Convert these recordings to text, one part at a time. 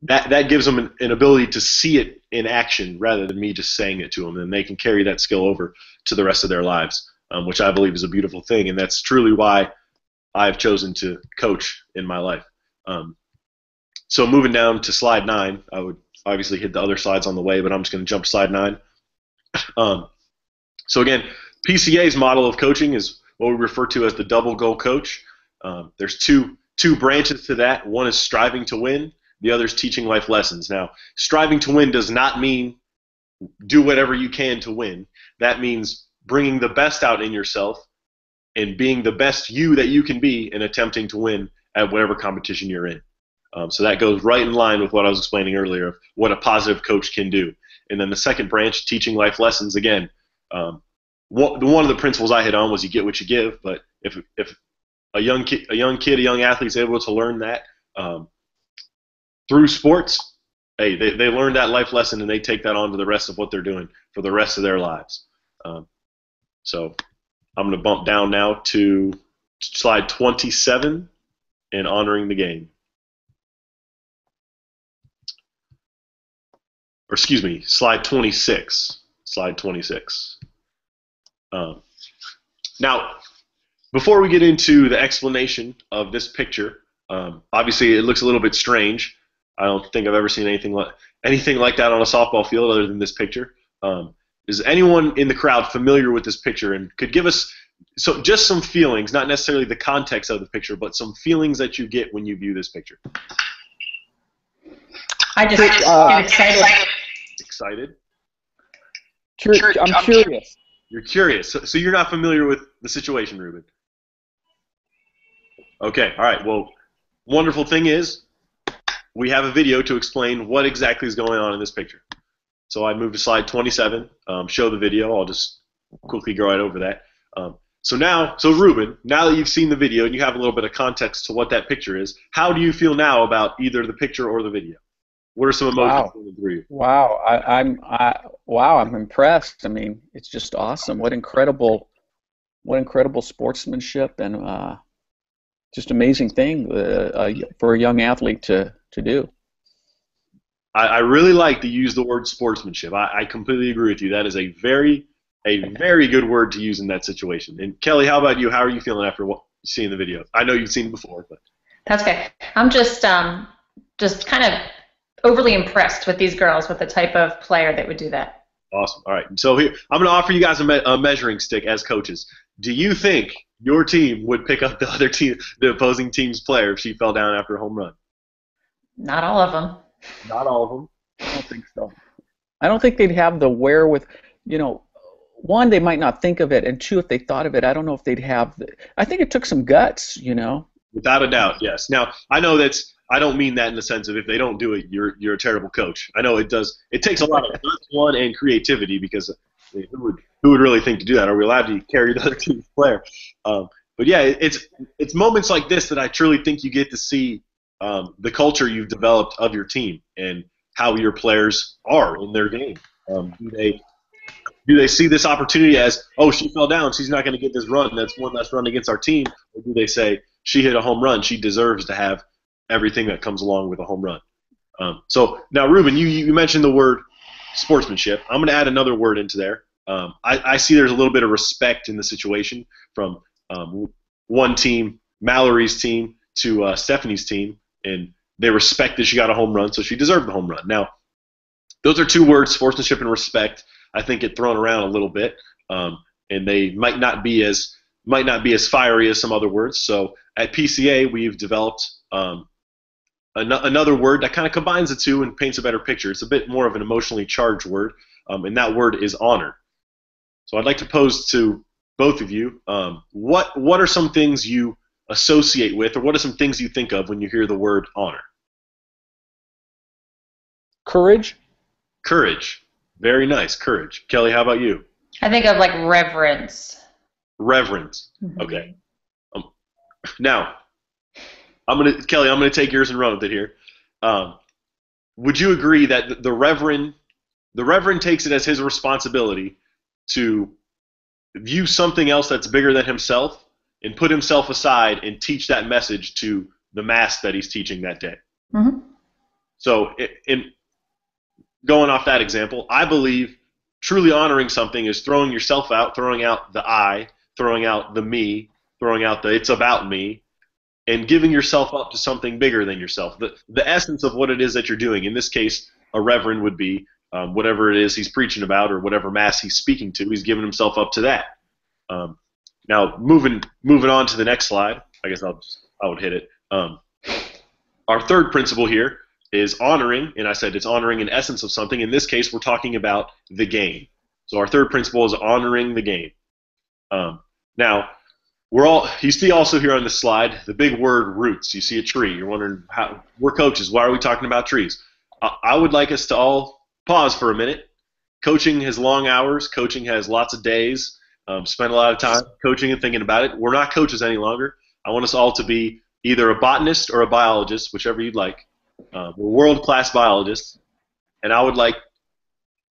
That gives them an ability to see it in action rather than me just saying it to them, and they can carry that skill over to the rest of their lives, which I believe is a beautiful thing, and that's truly why I've chosen to coach in my life. So moving down to slide 9, I would obviously hit the other slides on the way, but I'm just going to jump to slide 9. So again, PCA's model of coaching is what we refer to as the double goal coach. There's two branches to that. One is striving to win. The other is teaching life lessons. Now, striving to win does not mean do whatever you can to win. That means bringing the best out in yourself and being the best you that you can be and attempting to win at whatever competition you're in. So that goes right in line with what I was explaining earlier of what a positive coach can do. And then the second branch, teaching life lessons, again, one of the principles I hit on was you get what you give, but if a young athlete is able to learn that through sports, hey, they learn that life lesson and they take that on to the rest of what they're doing for the rest of their lives. So I'm going to bump down now to slide 27 and honoring the game. Or excuse me, slide 26. Slide 26. Now, before we get into the explanation of this picture, obviously it looks a little bit strange. I don't think I've ever seen anything like that on a softball field other than this picture. Is anyone in the crowd familiar with this picture and could give us just some feelings, not necessarily the context of the picture, but some feelings that you get when you view this picture? I just get excited. Excited? I'm curious. You're curious. So you're not familiar with the situation, Ruben? Okay, all right. Well, wonderful thing is we have a video to explain what exactly is going on in this picture. So I move to slide 27, show the video. I'll just quickly go right over that. So Ruben, now that you've seen the video and you have a little bit of context to what that picture is, how do you feel now about either the picture or the video? What are some emotions going through you? Wow, I'm impressed. I mean, it's just awesome. What incredible sportsmanship and just amazing thing for a young athlete to do. I really like to use the word sportsmanship. I completely agree with you. That is a very good word to use in that situation. And Kelly, how about you? How are you feeling after seeing the video? I know you've seen it before, but that's okay. I'm just kind of overly impressed with these girls, with the type of player that would do that. Awesome. All right. So here, I'm going to offer you guys a measuring stick as coaches. Do you think your team would pick up the opposing team's player if she fell down after a home run? Not all of them. Not all of them. I don't think so. I don't think they'd have the one, they might not think of it, and two, if they thought of it, I don't know if they'd have I think it took some guts, Without a doubt, yes. Now, I know I don't mean that in the sense of if they don't do it, you're a terrible coach. I know it does. It takes a lot of guts, one, and creativity, because who would really think to do that? Are we allowed to carry the other team's player? But yeah, it's moments like this that I truly think you get to see the culture you've developed of your team and how your players are in their game. Do they see this opportunity as, oh, she fell down, she's not going to get this run, that's one less run against our team? Or do they say, she hit a home run, she deserves to have everything that comes along with a home run? So now, Ruben, you mentioned the word sportsmanship. I'm going to add another word into there. I see there's a little bit of respect in the situation from one team, Mallory's team, to Stephanie's team, and they respect that she got a home run, so she deserved the home run. Now, those are two words, sportsmanship and respect, I think get thrown around a little bit, and they might not be as fiery as some other words. So at PCA, we've developed another word that kind of combines the two and paints a better picture. It's a bit more of an emotionally charged word, and that word is honor. So I'd like to pose to both of you, what are some things you associate with, or what are some things you think of when you hear the word honor? Courage. Courage. Very nice. Courage. Kelly, how about you? I think of like reverence. Reverence. Mm-hmm. Okay. Now, Kelly, I'm gonna take yours and run with it here. Would you agree that the reverend takes it as his responsibility to view something else that's bigger than himself and put himself aside and teach that message to the mass that he's teaching that day? Mm-hmm. So in going off that example, I believe truly honoring something is throwing yourself out, throwing out the I, throwing out the me, throwing out the it's about me, and giving yourself up to something bigger than yourself. The essence of what it is that you're doing. In this case, a reverend would be whatever it is he's preaching about or whatever mass he's speaking to. He's giving himself up to that. Now, moving on to the next slide. I guess I would hit it. Our third principle here is honoring, and I said it's honoring an essence of something. In this case, we're talking about the game. So our third principle is honoring the game. Now, you see also here on this slide the big word roots. You see a tree. You're wondering, how we're coaches. Why are we talking about trees? I would like us to all pause for a minute. Coaching has long hours. Coaching has lots of days. Spend a lot of time coaching and thinking about it. We're not coaches any longer. I want us all to be either a botanist or a biologist, whichever you'd like. We're world-class biologists, and I would like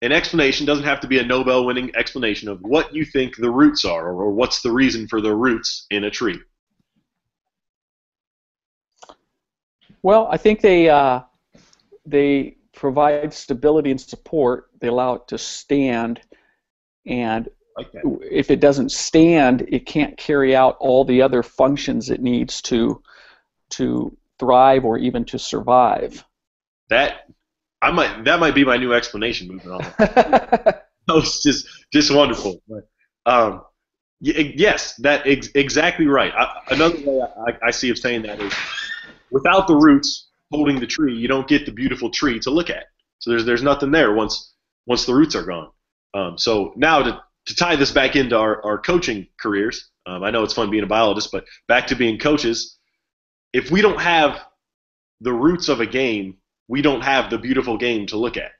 an explanation. Doesn't have to be a Nobel-winning explanation of what you think the roots are, or what's the reason for the roots in a tree. Well, I think they provide stability and support. They allow it to stand, and if it doesn't stand, it can't carry out all the other functions it needs to thrive or even to survive. That might be my new explanation. Moving on. That was just wonderful. Yes, exactly right. Another way I see of saying that is, without the roots holding the tree, you don't get the beautiful tree to look at. So there's nothing there once the roots are gone. So now to tie this back into our coaching careers, I know it's fun being a biologist, but back to being coaches. If we don't have the roots of a game, we don't have the beautiful game to look at.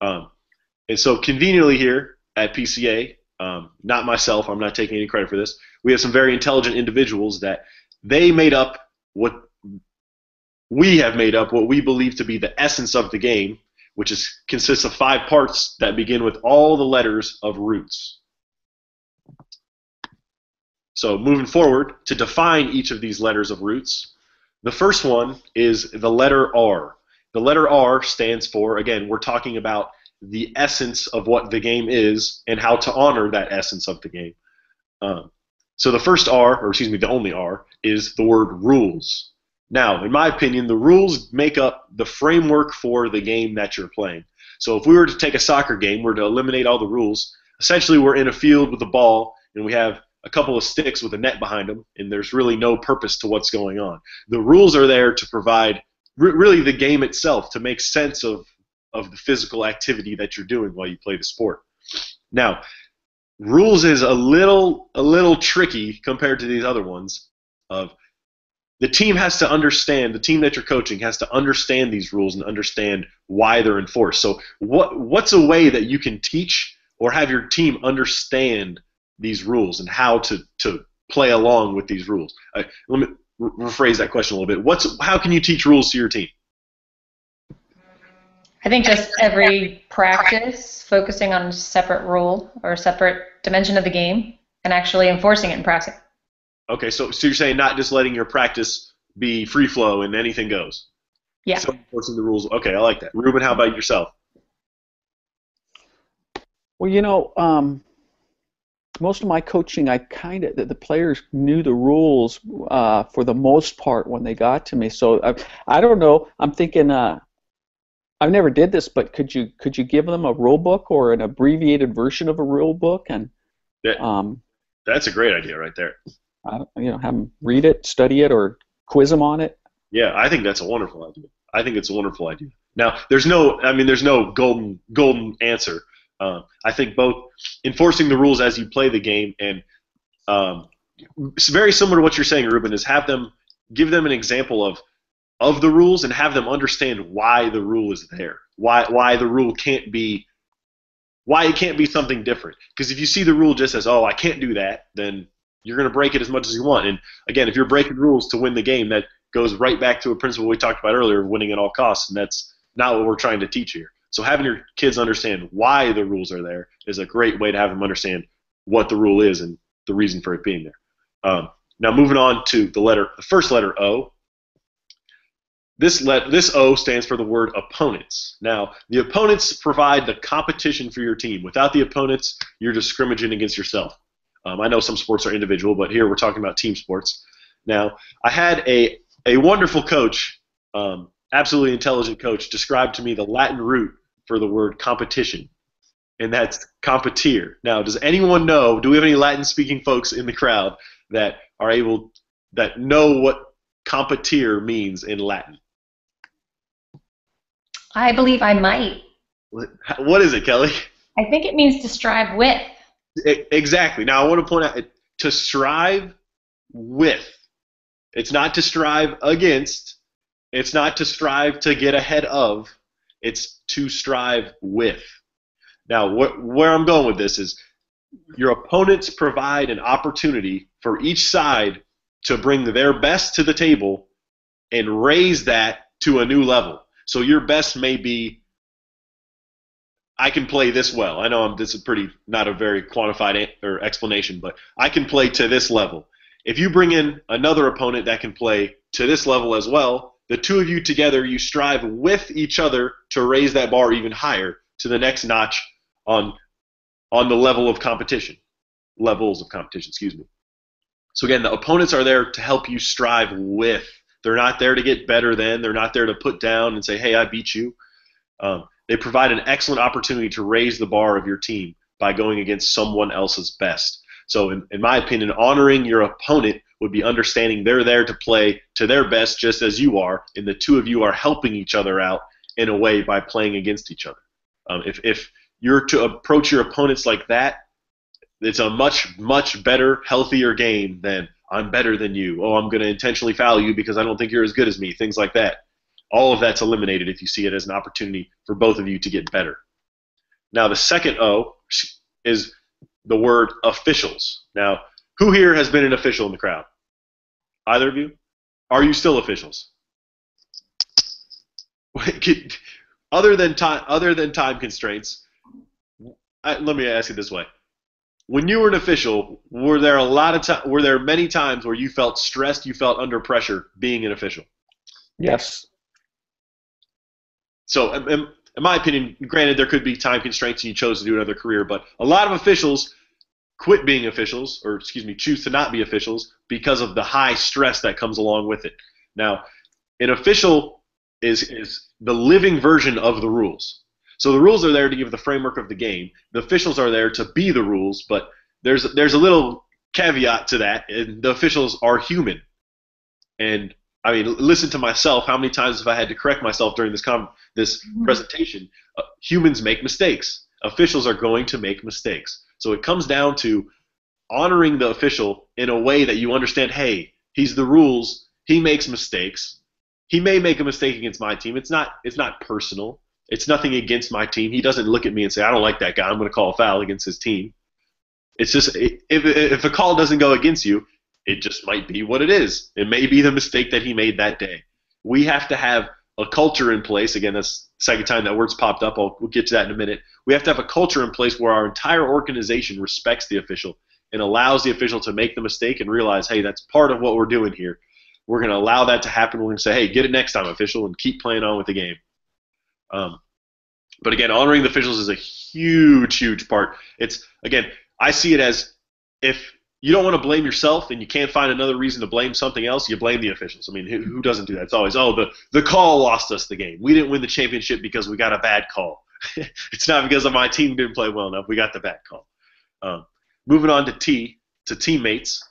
And so conveniently here at PCA, not myself, I'm not taking any credit for this, we have some very intelligent individuals that they made up what we have made up, what we believe to be the essence of the game, which consists of 5 parts that begin with all the letters of roots. So moving forward, to define each of these letters of roots, the first one is the letter R. The letter R stands for, again, we're talking about the essence of what the game is and how to honor that essence of the game. So the first R, or excuse me, the only R, is the word rules. Now, in my opinion, the rules make up the framework for the game that you're playing. So if we were to take a soccer game, we're to eliminate all the rules. Essentially, we're in a field with a ball, and we have a couple of sticks with a net behind them, and there's really no purpose to what's going on. The rules are there to provide really the game itself, to make sense of the physical activity that you're doing while you play the sport. Now, rules is a little tricky compared to these other ones. The team has to understand, the team that you're coaching has to understand these rules and understand why they're enforced. So what's a way that you can teach or have your team understand these rules and how to play along with these rules? Let me rephrase that question a little bit. How can you teach rules to your team? I think just every practice focusing on a separate rule or a separate dimension of the game and actually enforcing it in practice. Okay, so you're saying not just letting your practice be free flow and anything goes. Yeah. So enforcing the rules. Okay, I like that. Ruben, how about yourself? Well, most of my coaching, the players knew the rules for the most part when they got to me. So I don't know. I'm thinking I never did this, but could you give them a rule book or an abbreviated version of a rule book and that's a great idea right there. Have them read it, study it, or quiz them on it. Yeah, I think that's a wonderful idea. I think it's a wonderful idea. Now, there's no golden answer. I think both enforcing the rules as you play the game and it's very similar to what you're saying, Ruben, is give them an example of the rules and have them understand why the rule is there, why the rule can't be, why it can't be something different. Because if you see the rule just as, oh, I can't do that, then you're going to break it as much as you want. And again, if you're breaking rules to win the game, that goes right back to a principle we talked about earlier of winning at all costs, and that's not what we're trying to teach here. So having your kids understand why the rules are there is a great way to have them understand what the rule is and the reason for it being there. Now moving on to the first letter O. This O stands for the word opponents. Now, the opponents provide the competition for your team. Without the opponents, you're just scrimmaging against yourself. I know some sports are individual, but here we're talking about team sports. Now, I had a wonderful coach, absolutely intelligent coach, describe to me the Latin root for the word competition, and that's competere. Now, does anyone know, do we have any Latin-speaking folks in the crowd that know what competere means in Latin? I believe I might. What is it, Kelly? I think it means to strive with. Exactly. Now, I want to point out, to strive with. It's not to strive against. It's not to strive to get ahead of. It's to strive with. Now, where I'm going with this is your opponents provide an opportunity for each side to bring their best to the table and raise that to a new level. So your best may be, I can play this well. I know this is not a very quantified or explanation, but I can play to this level. If you bring in another opponent that can play to this level as well, the two of you together, you strive with each other to raise that bar even higher to the next notch on the level of competition. Levels of competition, excuse me. So again, the opponents are there to help you strive with. They're not there to get better than. They're not there to put down and say, hey, I beat you. They provide an excellent opportunity to raise the bar of your team by going against someone else's best. So in my opinion, honoring your opponent would be understanding they're there to play to their best just as you are, and the two of you are helping each other out in a way by playing against each other. If you're to approach your opponents like that, it's a much, much better, healthier game than I'm better than you. Oh, I'm going to intentionally foul you because I don't think you're as good as me, things like that. All of that's eliminated if you see it as an opportunity for both of you to get better. Now, the second O is the word officials. Now, who here has been an official in the crowd? Either of you? Are you still officials? Other than time constraints, let me ask it this way. When you were an official, were there many times where you felt stressed, you felt under pressure being an official? Yes. So, in my opinion, granted, there could be time constraints and you chose to do another career, but a lot of officials quit being officials, or choose to not be officials because of the high stress that comes along with it. Now, an official is the living version of the rules. So the rules are there to give the framework of the game. The officials are there to be the rules, but there's a little caveat to that, and the officials are human. And I mean, listen to myself. How many times have I had to correct myself during this presentation? Humans make mistakes. Officials are going to make mistakes. So it comes down to honoring the official in a way that you understand, hey, he's the rules. He makes mistakes. He may make a mistake against my team. It's not personal. It's nothing against my team. He doesn't look at me and say, I don't like that guy. I'm going to call a foul against his team. It's just, if a call doesn't go against you, it just might be what it is. It may be the mistake that he made that day. We have to have a culture in place. Again, that's the second time that word's popped up. We'll get to that in a minute. We have to have a culture in place where our entire organization respects the official and allows the official to make the mistake and realize, hey, that's part of what we're doing here. We're going to allow that to happen. We're going to say, hey, get it next time, official, and keep playing on with the game. But again, honoring the officials is a huge, huge part. I see it as, if you don't want to blame yourself and you can't find another reason to blame something else, you blame the officials. I mean, who doesn't do that? It's always, the call lost us the game. We didn't win the championship because we got a bad call. It's not because of my team didn't play well enough. We got the bad call. Moving on to teammates.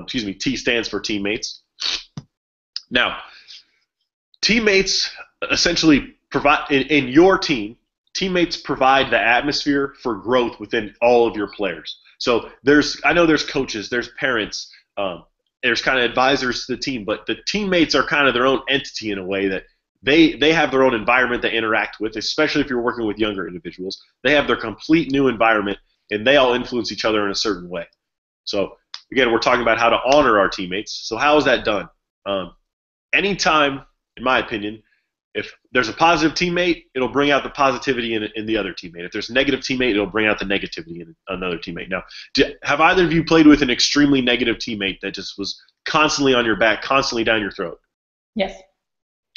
T stands for teammates. Now, teammates essentially provide, in your team, teammates provide the atmosphere for growth within all of your players. So I know there's coaches, there's parents, there's kind of advisors to the team, but the teammates are kind of their own entity in a way that they have their own environment they interact with, especially if you're working with younger individuals. They have their complete new environment, and they all influence each other in a certain way. So again, we're talking about how to honor our teammates. So how is that done? Anytime, in my opinion, if there's a positive teammate, it'll bring out the positivity in the other teammate. If there's a negative teammate, it'll bring out the negativity in another teammate. Now, have either of you played with an extremely negative teammate that just was constantly on your back, constantly down your throat? Yes.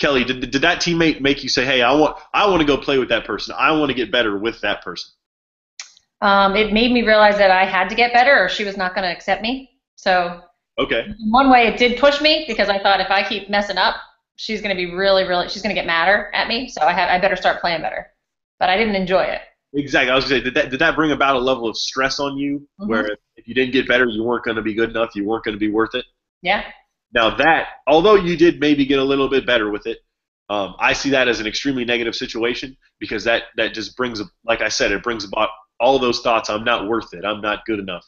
Kelly, did that teammate make you say, hey, I want to go play with that person. I want to get better with that person? It made me realize that I had to get better or she was not going to accept me. So okay. In one way it did push me because I thought if I keep messing up, she's going to be she's going to get madder at me. So I better start playing better. But I didn't enjoy it. Exactly. I was going to say, did that bring about a level of stress on you where if you didn't get better, you weren't going to be good enough, you weren't going to be worth it? Yeah. Now that, although you did maybe get a little bit better with it, I see that as an extremely negative situation because that just brings, like I said, it brings about all of those thoughts. I'm not worth it. I'm not good enough.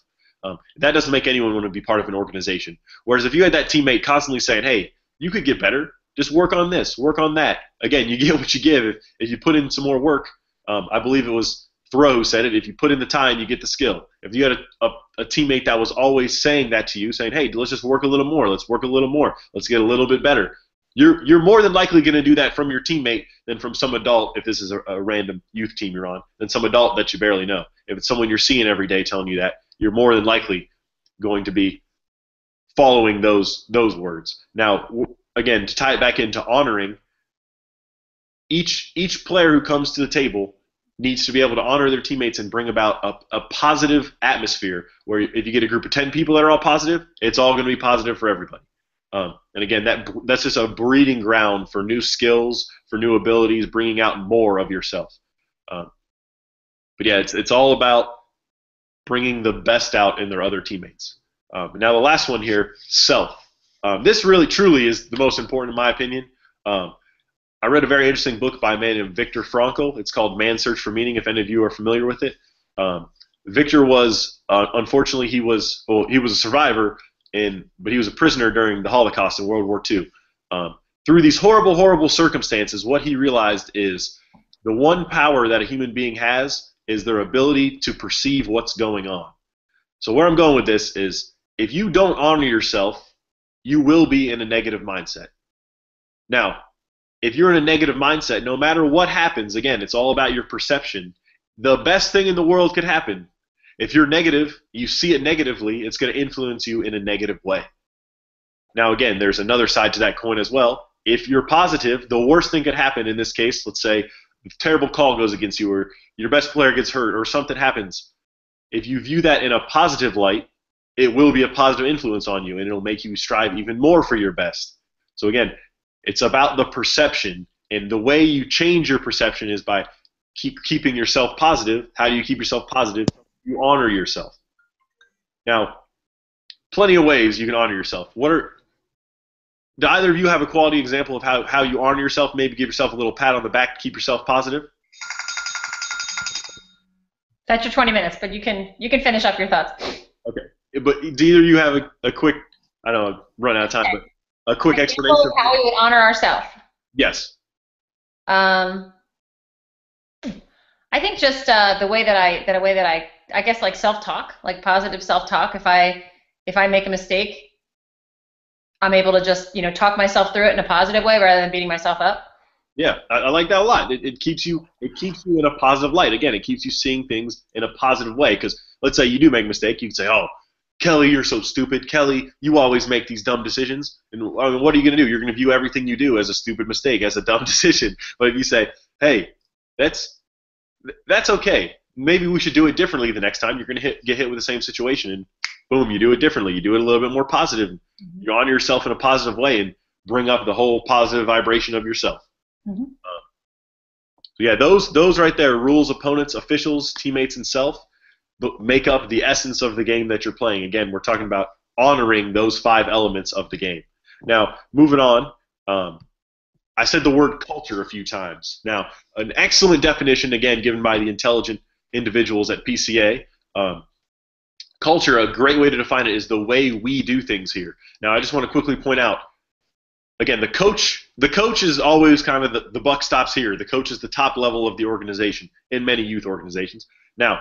That doesn't make anyone want to be part of an organization. Whereas if you had that teammate constantly saying, hey, you could get better, just work on this, work on that. Again, you get what you give. If you put in some more work, I believe it was Thoreau who said it, if you put in the time, you get the skill. If you had a teammate that was always saying that to you, saying, hey, let's just work a little more, let's work a little more, let's get a little bit better, you're more than likely going to do that from your teammate than from some adult, if this is a random youth team you're on, than some adult that you barely know. If it's someone you're seeing every day telling you that, you're more than likely going to be following those words. Now, again, to tie it back into honoring, each player who comes to the table needs to be able to honor their teammates and bring about a positive atmosphere where if you get a group of 10 people that are all positive, it's all going to be positive for everybody. And again, that's just a breeding ground for new skills, for new abilities, bringing out more of yourself. But yeah, it's all about bringing the best out in their other teammates. Now the last one here, self. This really truly is the most important in my opinion. I read a very interesting book by a man named Viktor Frankl. It's called Man's Search for Meaning, if any of you are familiar with it. Viktor was, unfortunately, he was a survivor, but he was a prisoner during the Holocaust in World War II. Through these horrible, horrible circumstances, what he realized is the one power that a human being has is their ability to perceive what's going on. So where I'm going with this is if you don't honor yourself, you will be in a negative mindset. Now, if you're in a negative mindset, no matter what happens, again, it's all about your perception. The best thing in the world could happen. If you're negative, you see it negatively, it's going to influence you in a negative way. Now, again, there's another side to that coin as well. If you're positive, the worst thing could happen in this case, let's say a terrible call goes against you or your best player gets hurt or something happens. If you view that in a positive light, it will be a positive influence on you and it'll make you strive even more for your best. So again, it's about the perception, and the way you change your perception is by keeping yourself positive. How do you keep yourself positive? You honor yourself. Now, plenty of ways you can honor yourself. Do either of you have a quality example of how you honor yourself? Maybe give yourself a little pat on the back to keep yourself positive? That's your 20 minutes, but you can finish up your thoughts. Okay. But do either of you have a quick, I don't know, run out of time, but a quick explanation of how we would honor ourselves? Yes. I think just the way that I guess like self-talk, like positive self-talk. If I make a mistake, I'm able to just talk myself through it in a positive way rather than beating myself up. Yeah, I like that a lot. It keeps you in a positive light. Again, it keeps you seeing things in a positive way. Because let's say you do make a mistake, you can say, "Oh, Kelly, you're so stupid. Kelly, you always make these dumb decisions." And I mean, what are you going to do? You're going to view everything you do as a stupid mistake, as a dumb decision. But if you say, "Hey, that's okay. Maybe we should do it differently the next time," you're going to get hit with the same situation, and boom, you do it differently. You do it a little bit more positive. Mm-hmm. You honor yourself in a positive way and bring up the whole positive vibration of yourself. Mm-hmm. So yeah, those right there, rules, opponents, officials, teammates, and self, make up the essence of the game that you're playing. Again, we're talking about honoring those 5 elements of the game. Now, moving on, I said the word culture a few times. Now, an excellent definition, again, given by the intelligent individuals at PCA. Culture, a great way to define it, is the way we do things here. Now, I just want to quickly point out, again, the coach is always kind of the buck stops here. The coach is the top level of the organization in many youth organizations. Now,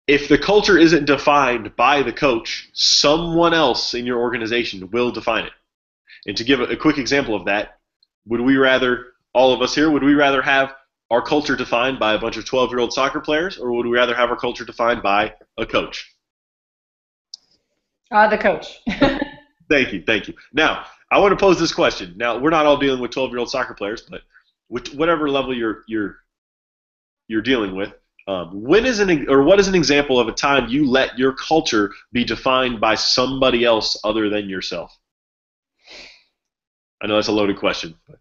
if the culture isn't defined by the coach, someone else in your organization will define it. And to give a quick example of that, all of us here, would we rather have our culture defined by a bunch of 12-year-old soccer players, or would we rather have our culture defined by a coach? The coach. Thank you, thank you. Now, I want to pose this question. Now, we're not all dealing with 12-year-old soccer players, but whatever level you're dealing with, what is an example of a time you let your culture be defined by somebody else other than yourself? I know that's a loaded question. But.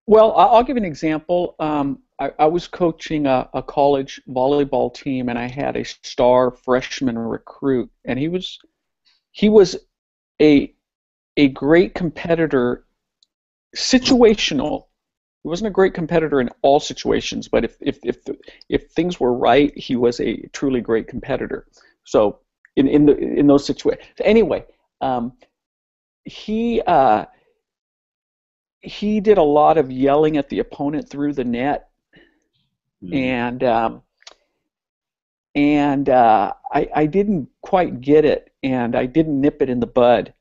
Well, I'll give an example. I was coaching a college volleyball team, and I had a star freshman recruit, and he was a great competitor, situational. He wasn't a great competitor in all situations, but if things were right, he was a truly great competitor. So in those situations, anyway, he did a lot of yelling at the opponent through the net, and I didn't quite get it, and I didn't nip it in the bud,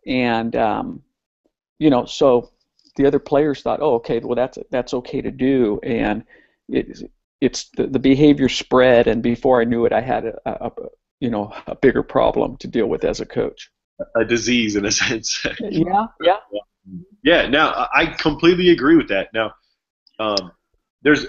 and so the other players thought, oh, okay, well that's okay to do, and it's the behavior spread, and before I knew it, I had a bigger problem to deal with as a coach. A disease, in a sense. Yeah. Yeah. Now, I completely agree with that. Now, there's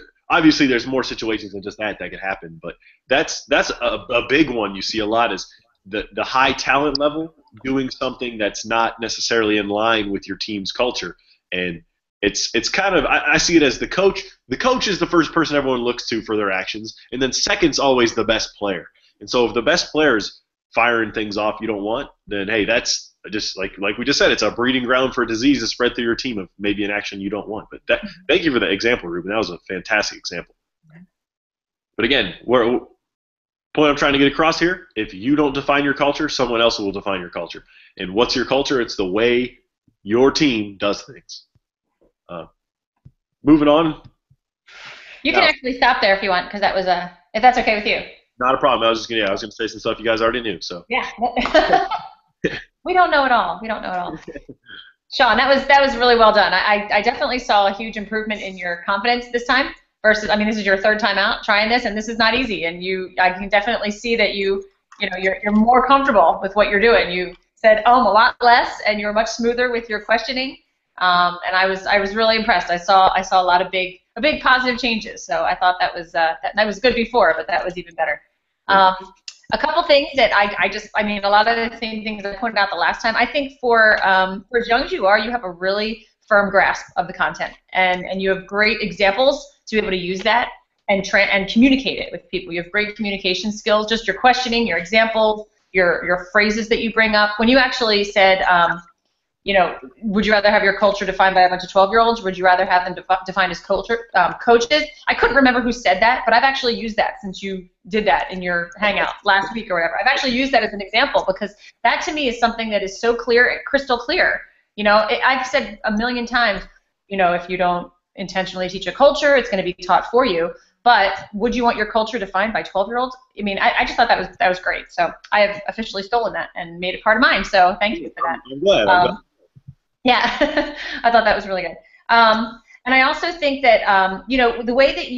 more situations than just that could happen, but that's a big one you see a lot is the high talent level doing something that's not necessarily in line with your team's culture. And it's kind of, I see it as the coach. The coach is the first person everyone looks to for their actions, and then second's always the best player. And so if the best player is firing things off you don't want, then hey, that's just like we just said, it's a breeding ground for a disease to spread through your team of maybe an action you don't want. But thank you for that example, Ruben. That was a fantastic example. But again, point I'm trying to get across here, if you don't define your culture, someone else will define your culture. And what's your culture? It's the way your team does things. Moving on. You can actually stop there if you want, because that was if that's okay with you. Not a problem. I was gonna say some stuff you guys already knew. So. Yeah. We don't know it all. Sean, that was really well done. I definitely saw a huge improvement in your confidence this time versus, this is your third time out trying this, and this is not easy. And I can definitely see that you're more comfortable with what you're doing. You said a lot less, and you were much smoother with your questioning. And I was really impressed. I saw a lot of big positive changes. So I thought that was good before, but that was even better. A couple things that a lot of the same things I pointed out the last time. I think for as young as you are, you have a really firm grasp of the content, and you have great examples to be able to use that and communicate it with people. You have great communication skills, just your questioning, your examples, your phrases that you bring up. When you actually said, would you rather have your culture defined by a bunch of 12-year-olds, or would you rather have them defined as coaches? I couldn't remember who said that, but I've actually used that since you did that in your hangout last week or whatever. I've actually used that as an example because that to me is something that is so clear, crystal clear. I've said a million times, if you don't intentionally teach a culture, it's going to be taught for you. But would you want your culture defined by 12-year-olds? I just thought that was great. So I have officially stolen that and made it part of mine. So thank you for that. I'm glad. Yeah, I thought that was really good. And I also think that the way that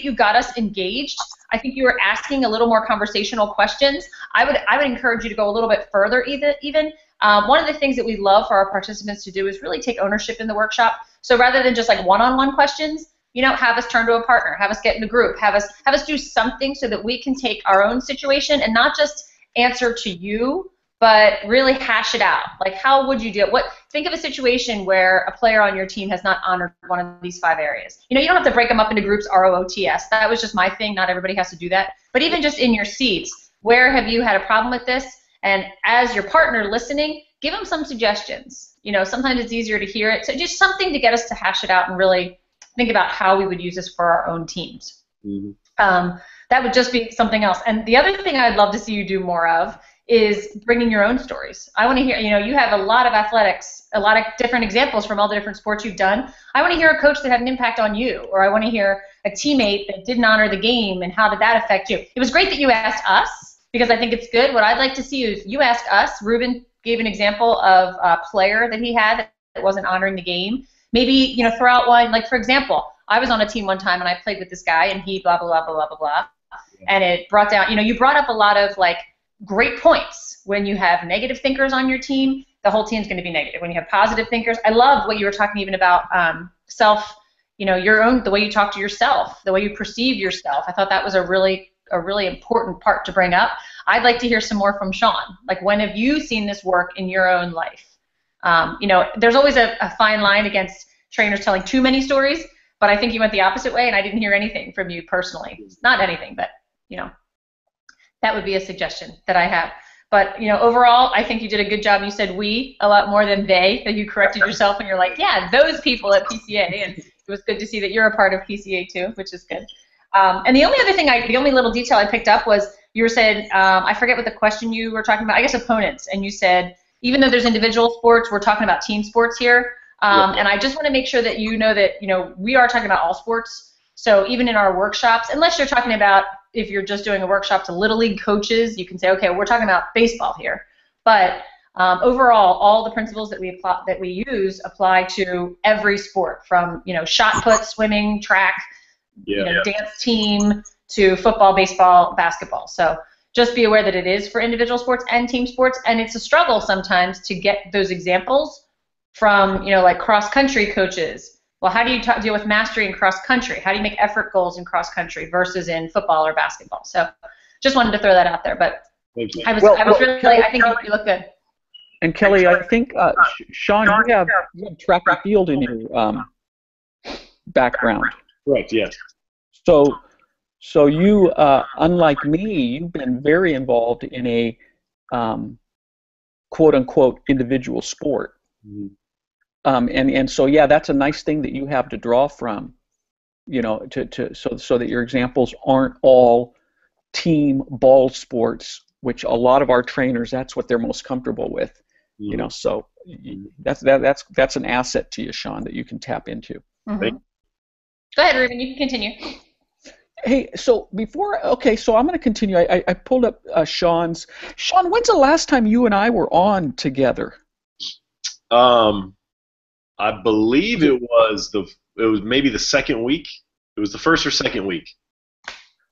you got us engaged, I think you were asking a little more conversational questions. I would encourage you to go a little bit further even. One of the things that we love for our participants to do is really take ownership in the workshop. So rather than just like one-on-one questions, have us turn to a partner, have us get in a group, have us do something so that we can take our own situation and not just answer to you, but really hash it out. Like, how would you do it? Think of a situation where a player on your team has not honored one of these 5 areas. You don't have to break them up into groups, ROOTS. That was just my thing. Not everybody has to do that. But even just in your seats, where have you had a problem with this? And as your partner listening, give them some suggestions. Sometimes it's easier to hear it. So just something to get us to hash it out and really think about how we would use this for our own teams. Mm-hmm. That would just be something else. And the other thing I'd love to see you do more of is bringing your own stories. I want to hear, you have a lot of athletics, a lot of different examples from all the different sports you've done. I want to hear a coach that had an impact on you, or I want to hear a teammate that didn't honor the game, and how did that affect you? It was great that you asked us, because I think it's good. What I'd like to see is you ask us. Ruben gave an example of a player that he had that wasn't honoring the game. Maybe, throw out one, like, for example, I was on a team one time and I played with this guy and he blah, blah, blah, blah, blah, blah, blah. And it brought down, you brought up a lot of, like, great points. When you have negative thinkers on your team, the whole team's going to be negative. When you have positive thinkers, I love what you were talking even about self, the way you talk to yourself, the way you perceive yourself. I thought that was a really important part to bring up. I'd like to hear some more from Sean. Like, when have you seen this work in your own life? There's always a fine line against trainers telling too many stories, but I think you went the opposite way, and I didn't hear anything from you personally. Not anything, but, that would be a suggestion that I have. But, overall, I think you did a good job. You said we a lot more than they, that you corrected yourself, and you're like, yeah, those people at PCA, and it was good to see that you're a part of PCA too, which is good. And the only other thing, the only little detail I picked up was you were saying, I forget what the question you were talking about, I guess opponents, and you said, even though there's individual sports, we're talking about team sports here. And I just want to make sure that you know that, we are talking about all sports. So even in our workshops, unless you're talking about, if you're just doing a workshop to Little League coaches, you can say, okay, we're talking about baseball here. But overall, all the principles that we use apply to every sport, from shot put, swimming, track, dance team, to football, baseball, basketball. So just be aware that it is for individual sports and team sports, and it's a struggle sometimes to get those examples from like cross country coaches. Well, how do you deal with mastery in cross country? How do you make effort goals in cross country versus in football or basketball? So just wanted to throw that out there. But I think you look good. And Kelly, I think Sean, you have track and field in your background. Right. Yes. So you, unlike me, you've been very involved in a quote unquote individual sport. Mm-hmm. And so yeah, that's a nice thing that you have to draw from, so that your examples aren't all team ball sports, which a lot of our trainers, that's what they're most comfortable with. Mm-hmm. So that's an asset to you, Sean, that you can tap into. Mm-hmm. Go ahead, Ruben. You can continue. Hey, so so I'm going to continue. I pulled up Sean's. Sean, when's the last time you and I were on together? I believe it was maybe the second week. It was the first or second week.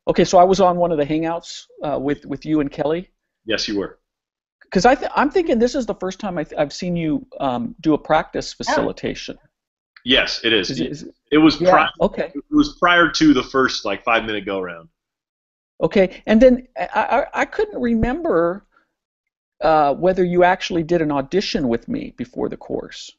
Okay, so I was on one of the hangouts with you and Kelly. Yes, you were. Because I'm thinking this is the first time I've seen you do a practice facilitation. Yes, it is. It was okay. It was prior to the first 5-minute go round. Okay, and then I couldn't remember whether you actually did an audition with me before the course.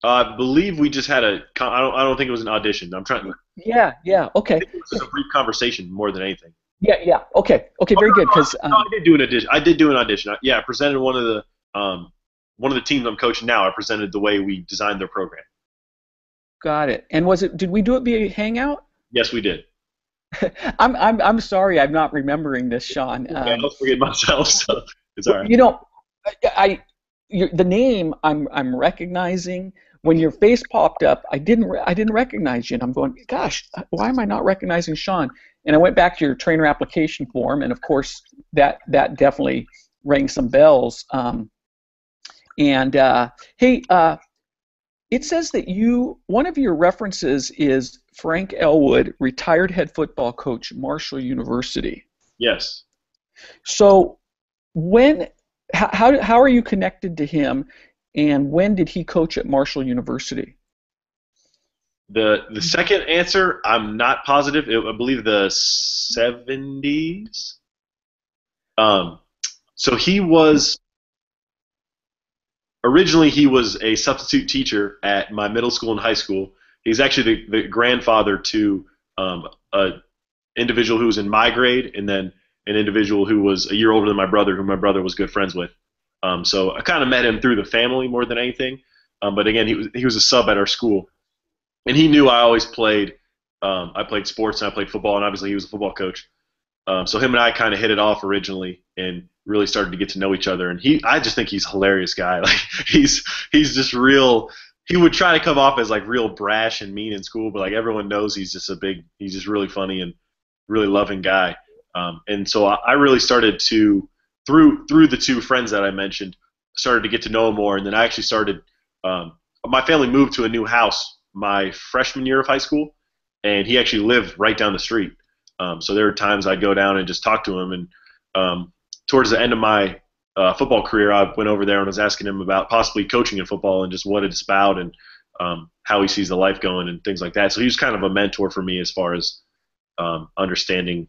I believe we just had I don't think it was an audition. I'm trying to. Yeah. Okay. I think it was just a brief conversation more than anything. Yeah. Okay, very good. Because I did do an audition. I did do an audition. I presented one of the teams I'm coaching now. I presented the way we designed their program. Got it. And did we do it via Hangout? Yes, we did. I'm sorry, I'm not remembering this, Sean. I don't forget myself, so it's all right. The name I'm recognizing. When your face popped up, I didn't recognize you, and I'm going, gosh, why am I not recognizing Sean? And I went back to your trainer application form, and of course that definitely rang some bells. Hey. It says that one of your references is Frank Elwood, retired head football coach, Marshall University. Yes. So how are you connected to him, and when did he coach at Marshall University? The second answer, I'm not positive. I believe the 70s. So he was. Originally, he was a substitute teacher at my middle school and high school. He's actually the grandfather to an individual who was in my grade, and then an individual who was a year older than my brother, who my brother was good friends with. So I kind of met him through the family more than anything. But again, he was a sub at our school, and he knew I always played. I played sports and I played football, and obviously he was a football coach. So him and I kind of hit it off originally, and really started to get to know each other. And I just think he's a hilarious guy. He's just real. He would try to come off as real brash and mean in school, but everyone knows he's just really funny and really loving guy. And so I really started to, through the two friends that I mentioned, started to get to know him more. And then I actually started. My family moved to a new house my freshman year of high school, and he actually lived right down the street. So there were times I'd go down and just talk to him, and towards the end of my football career, I went over there and was asking him about possibly coaching in football and just what it's about and how he sees the life going and things like that. So he was kind of a mentor for me as far as understanding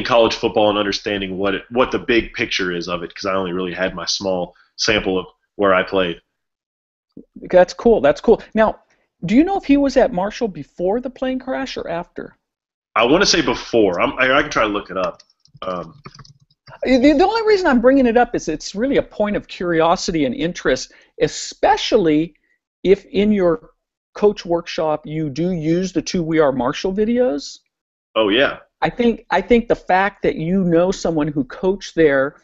college football and understanding what the big picture is of it, because I only really had my small sample of where I played. That's cool. That's cool. Now, do you know if he was at Marshall before the plane crash or after? I want to say before. I can try to look it up. The only reason I'm bringing it up is it's really a point of curiosity and interest, especially if in your coach workshop you do use the 2 We Are Marshall videos. Oh yeah. I think the fact that you know someone who coached there,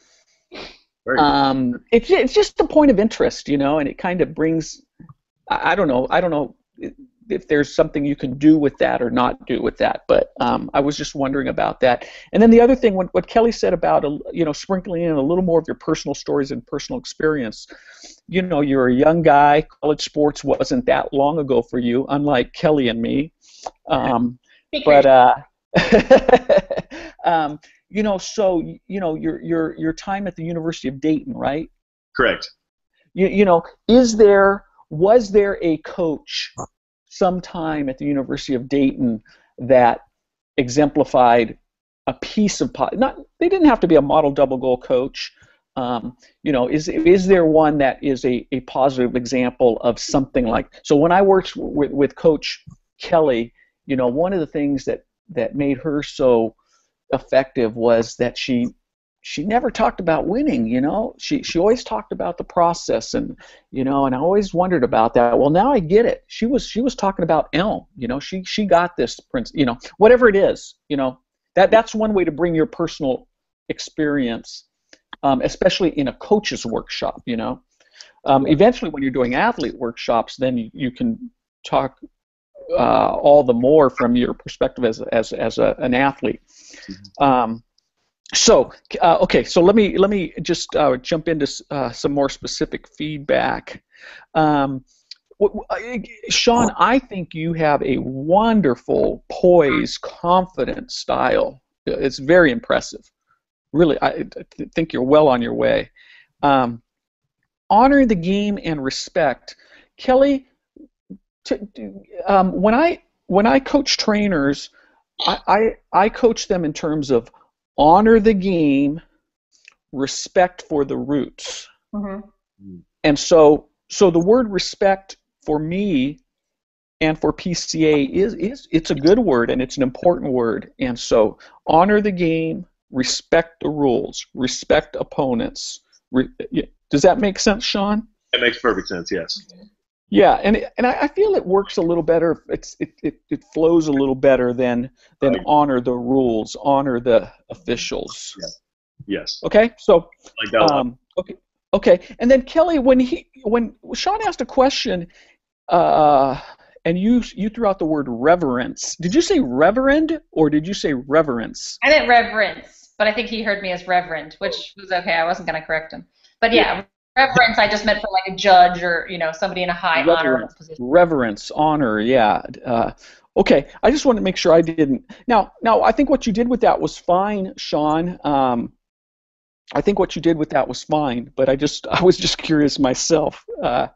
it's just a point of interest, you know, and it kind of brings. I don't know if there's something you can do with that or not do with that, but I was just wondering about that. And then the other thing, what Kelly said about sprinkling in a little more of your personal stories and personal experience. You know, you're a young guy. College sports wasn't that long ago for you, unlike Kelly and me. So your time at the University of Dayton, right? Correct. Was there a coach sometime at the University of Dayton that exemplified a piece of they didn't have to be a model double goal coach. Is there one that is a positive example of something like? So when I worked with Coach Kelly, one of the things that made her so effective was that she never talked about winning. She always talked about the process, and and I always wondered about that. Well, now I get it. She was talking about Elm. She got this whatever it is. That's one way to bring your personal experience, especially in a coach's workshop. Eventually when you're doing athlete workshops, then you can talk all the more from your perspective as an athlete. So let me just jump into some more specific feedback. Sean, I think you have a wonderful, poised, confident style. It's very impressive. Really, I think you're well on your way. Honor the game and respect. Kelly, when I coach trainers, I coach them in terms of honor the game, respect for the roots. Mm-hmm. And so the word respect for me and for PCA it's a good word, and it's an important word. And so honor the game, respect the rules, respect opponents. Does that make sense, Sean? That makes perfect sense, yes. Yeah, and I feel it works a little better. It flows a little better than honor the rules, honor the officials. Yeah. Yes. Okay, so like that okay, and then Kelly, when Sean asked a question, and you threw out the word reverence. Did you say reverend or did you say reverence? I meant reverence, but I think he heard me as reverend, which was okay. I wasn't going to correct him, but yeah. Reverence, I just meant for like a judge or somebody in a high honor position. Reverence, honor, yeah. Okay, I just wanted to make sure I didn't. Now, I think what you did with that was fine, Sean. I think what you did with that was fine, but I was just curious myself. If I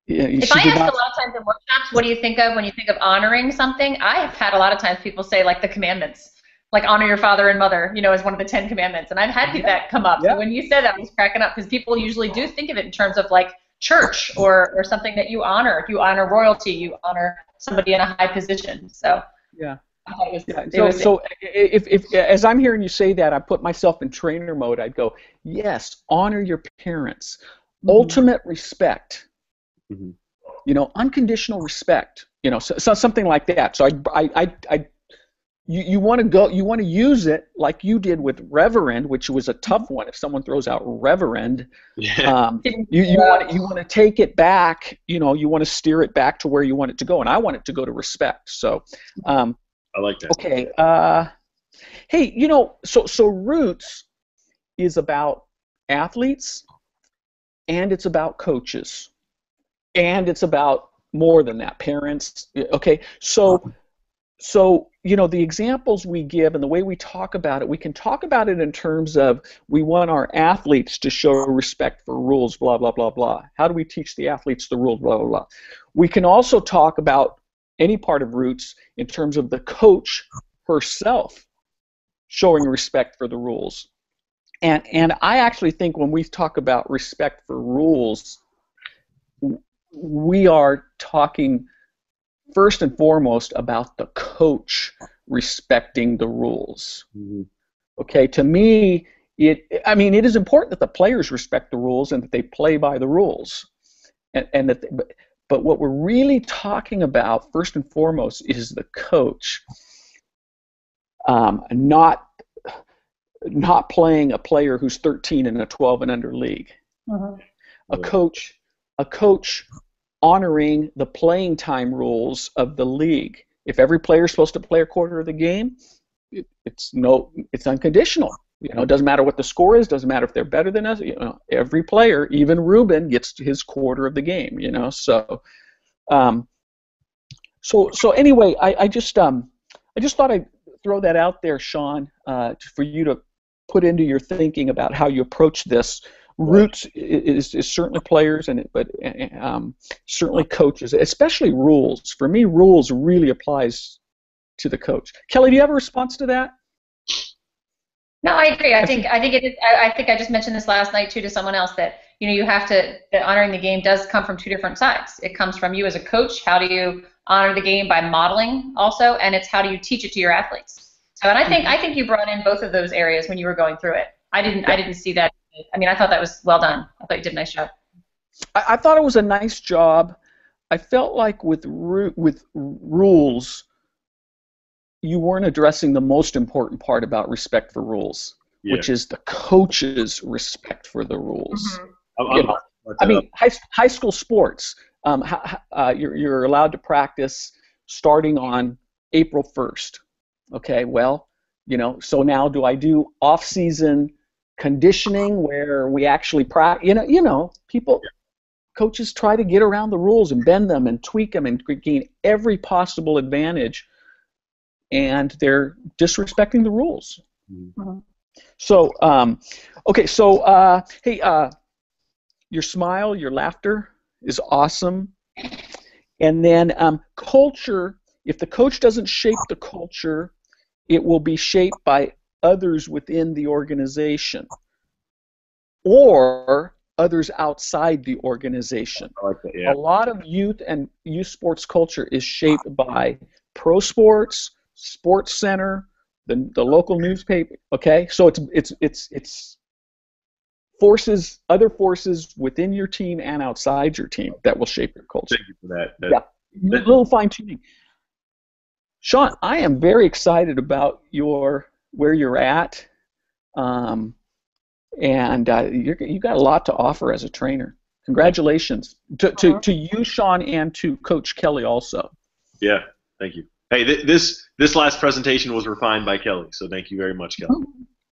ask a lot of times in workshops, what do you think of when you think of honoring something? I have had a lot of times people say like the commandments. Like honor your father and mother, as one of the 10 commandments. And I've had that come up. Yeah. So when you said that, I was cracking up because people usually do think of it in terms of like church or something that you honor. If you honor royalty, you honor somebody in a high position. So yeah. So if as I'm hearing you say that, I put myself in trainer mode. I'd go, yes, honor your parents, ultimate respect, unconditional respect, so something like that. So You want to use it like you did with reverend, which was a tough one. If someone throws out reverend, you want to take it back. You want to steer it back to where you want it to go, and I want it to go to respect. So, I like that. Okay. Hey, so Roots is about athletes, and it's about coaches, and it's about more than that, parents. Okay, so. So, the examples we give and the way we talk about it, we can talk about it in terms of we want our athletes to show respect for rules, blah, blah, blah, blah. How do we teach the athletes the rules, blah, blah, blah. We can also talk about any part of Roots in terms of the coach herself showing respect for the rules. And I actually think when we talk about respect for rules, we are talking first and foremost about the coach respecting the rules. Mm-hmm. Okay, to me, it is important that the players respect the rules and that they play by the rules, and that. But what we're really talking about first and foremost is the coach, not playing a player who's 13 in a 12 and under league. Mm-hmm. A coach honoring the playing time rules of the league. If every player is supposed to play a quarter of the game, it's unconditional. It doesn't matter what the score is. Doesn't matter if they're better than us. Every player, even Ruben, gets his quarter of the game. So anyway, I just thought I'd throw that out there, Sean, for you to put into your thinking about how you approach this. Roots is certainly players, but certainly coaches, especially rules. For me, rules really applies to the coach. Kelly, do you have a response to that? No, I agree. I think it is. I think I just mentioned this last night too to someone else that you have to, that honoring the game does come from two different sides. It comes from you as a coach. How do you honor the game by modeling also, and it's how do you teach it to your athletes. So, and I think you brought in both of those areas when you were going through it. I didn't see that. I thought that was well done. I thought you did a nice job. I thought it was a nice job. I felt like with rules, you weren't addressing the most important part about respect for rules, which is the coach's respect for the rules. Mm-hmm. High school sports, you're allowed to practice starting on April 1st. Okay, well, so now do I do off-season conditioning where we actually practice? Coaches try to get around the rules and bend them and tweak them and gain every possible advantage, and they're disrespecting the rules. Mm-hmm. So, hey, your smile, your laughter is awesome. And then culture, if the coach doesn't shape the culture, it will be shaped by others within the organization or others outside the organization. I like that, yeah. A lot of youth and youth sports culture is shaped by pro sports, Sports Center, the local newspaper. Okay, so it's other forces within your team and outside your team that will shape your culture. Thank you for that. Yeah, a little fine tuning. Sean, I am very excited about where you're at, and you got a lot to offer as a trainer. Congratulations to you, Sean, and to Coach Kelly also. Yeah, thank you. Hey, this last presentation was refined by Kelly, so thank you very much, Kelly.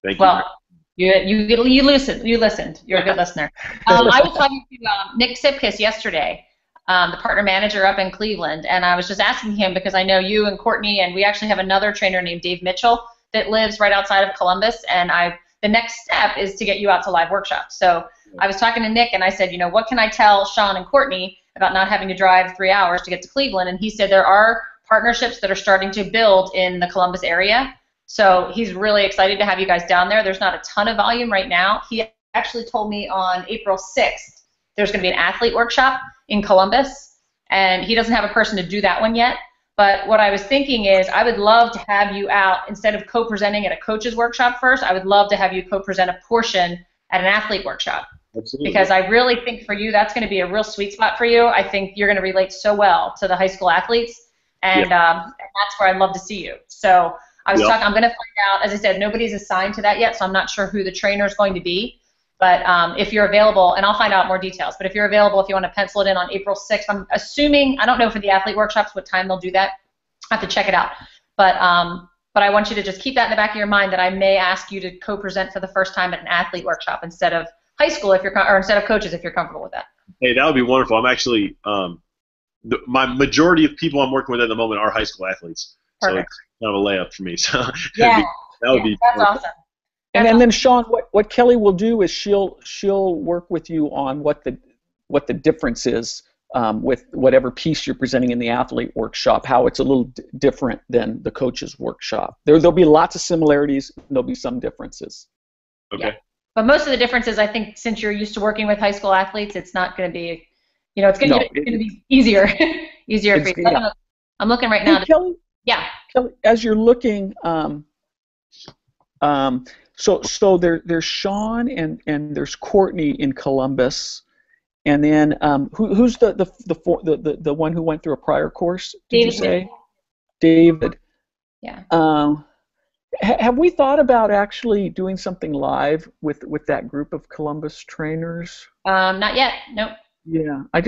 Thank you. Well, you listened. You listened. You're a good listener. I was talking to Nick Sipkis yesterday, the partner manager up in Cleveland, and I was just asking him because I know you and Courtney, and we actually have another trainer named Dave Mitchell that lives right outside of Columbus, and the next step is to get you out to live workshops. So I was talking to Nick, and I said, what can I tell Sean and Courtney about not having to drive 3 hours to get to Cleveland? And he said there are partnerships that are starting to build in the Columbus area. So he's really excited to have you guys down there. There's not a ton of volume right now. He actually told me on April 6th there's going to be an athlete workshop in Columbus, and he doesn't have a person to do that one yet. But what I was thinking is I would love to have you out, instead of co-presenting at a coach's workshop first, I would love to have you co-present a portion at an athlete workshop. Absolutely. Because I really think for you that's going to be a real sweet spot for you. I think you're going to relate so well to the high school athletes. And that's where I'd love to see you. So I was talking. I'm going to find out. As I said, nobody's assigned to that yet, so I'm not sure who the trainer is going to be. But if you're available, and I'll find out more details. But if you're available, if you want to pencil it in on April 6th, I'm assuming, I don't know for the athlete workshops what time they'll do that. I have to check it out. But I want you to just keep that in the back of your mind that I may ask you to co-present for the first time at an athlete workshop instead of high school, or instead of coaches, if you're comfortable with that. Hey, that would be wonderful. I'm actually my majority of people I'm working with at the moment are high school athletes. So it's kind of a layup for me. So Yeah. that would be That's awesome. And then Sean, what Kelly will do is she'll work with you on what the difference is with whatever piece you're presenting in the athlete workshop, how it's a little different than the coach's workshop. There'll be lots of similarities, and there'll be some differences. Okay. Yeah. But most of the differences, I think, since you're used to working with high school athletes, it's not going to be, it's going to be easier, easier for you. Yeah. I'm looking right now. Kelly, yeah. Kelly, as you're looking, so there's Sean and there's Courtney in Columbus, and then who's the one who went through a prior course? Did you say? David. Yeah. Have we thought about actually doing something live with that group of Columbus trainers? Not yet. Nope. Yeah. I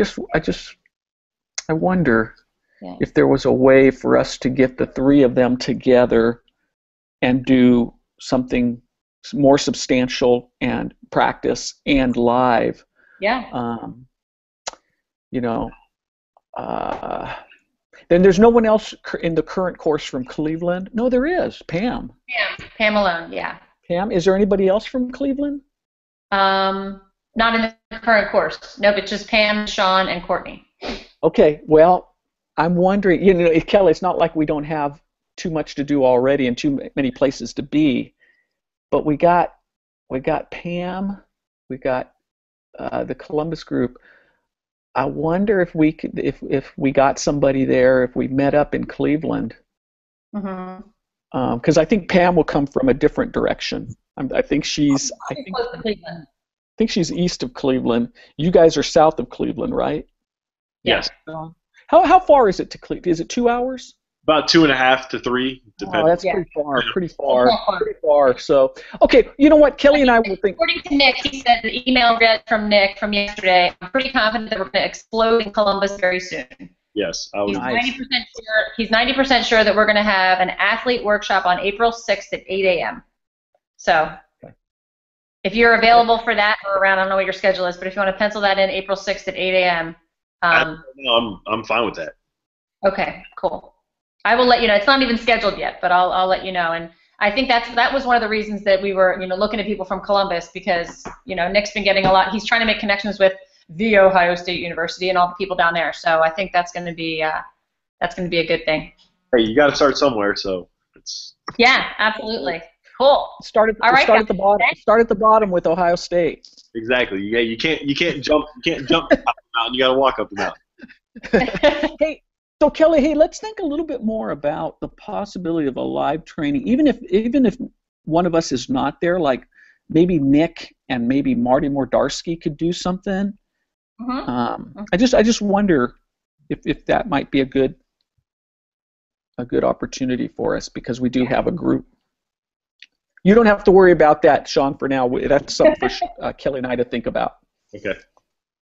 wonder if there was a way for us to get the three of them together and do something more substantial and practice and live. Yeah. Then there's no one else in the current course from Cleveland. No, there is. Pam. Pam alone. Yeah. Pam, is there anybody else from Cleveland? Not in the current course. Nope, it's just Pam, Sean, and Courtney. Okay. Well, I'm wondering. Kelly, it's not like we don't have too much to do already and too many places to be, but we got Pam, we got the Columbus group. I wonder if we could, if we got somebody there, if we met up in Cleveland, because I think Pam will come from a different direction. I think she's east of Cleveland. You guys are south of Cleveland, right? Yes. How far is it to Cleveland? Is it 2 hours? About 2.5 to 3, depending. Oh, that's pretty far. So, okay, you know what, Kelly and I will think. According to Nick, he said the email read from Nick from yesterday. I'm pretty confident that we're going to explode in Columbus very soon. Yes, he's 90% sure. He's 90% sure that we're going to have an athlete workshop on April 6th at 8 a.m. So, if you're available for that or around, I don't know what your schedule is, but if you want to pencil that in, April 6th at 8 a.m. I'm fine with that. Okay, cool. I will let you know. It's not even scheduled yet, but I'll let you know. And I think that was one of the reasons that we were looking at people from Columbus, because Nick's been getting a lot. He's trying to make connections with the Ohio State University and all the people down there. So I think that's going to be a good thing. Hey, you got to start somewhere, so it's. Yeah, absolutely. Cool. Start at the bottom. Start at the bottom with Ohio State. Exactly. Yeah, you can't jump up the mountain. You got to walk up the mountain. Hey. So Kelly, let's think a little bit more about the possibility of a live training, even if one of us is not there, like maybe Nick and maybe Marty Mordarski could do something. I just wonder if that might be a good opportunity for us, because we do have a group. You don't have to worry about that, Sean, for now. That's something for Kelly and I to think about. Okay.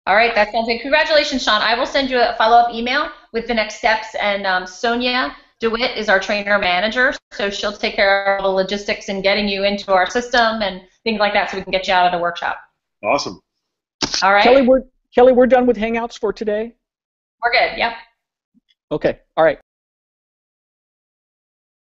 All right, that sounds good. Congratulations, Sean. I will send you a follow-up email with the next steps, and Sonia DeWitt is our trainer manager, so she'll take care of all the logistics and getting you into our system and things like that, so we can get you out of the workshop. Awesome. All right. Kelly, we're done with Hangouts for today? We're good, yep. Okay, all right.